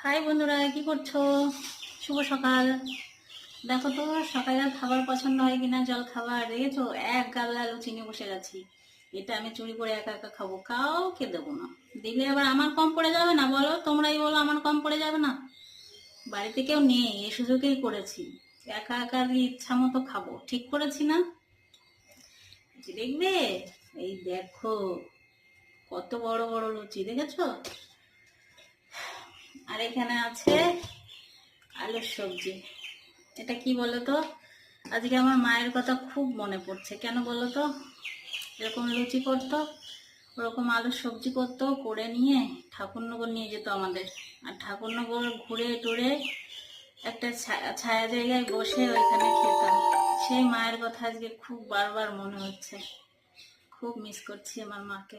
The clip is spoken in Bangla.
হাই বন্ধুরা, কি করছো? শুভ সকাল। দেখো তো সকালে খাবার পছন্দ হয় কিনা, জল খাবার দেখেছো? এক গাবলা লুচি নিয়ে বসে গেছি। এটা আমি চুরি করে একা একা খাবো, কাউকে দেবো না। দিলে আবার আমার কম পড়ে যাবে না? বলো, তোমরাই বলো, আমার কম পড়ে যাবে না? বাড়িতে কেউ নেই, এই সুযোগেই করেছি। একা একা ইচ্ছা মতো খাবো, ঠিক করেছি না? দেখবে, এই দেখো কত বড় বড় লুচি, দেখেছো? আর এখানে আছে আলুর সবজি। এটা কি বলো তো, আজকে আমার মায়ের কথা খুব মনে পড়ছে। কেন বলো তো? এরকম লুচি করতো, ওরকম আলুর সবজি করতো, করে নিয়ে ঠাকুরনগর নিয়ে যেত আমাদের। আর ঠাকুরনগর ঘুরে টুরে একটা ছায়া জায়গায় বসে ওইখানে খেতাম। সেই মায়ের কথা আজকে খুব বারবার মনে হচ্ছে। খুব মিস করছি আমার মাকে।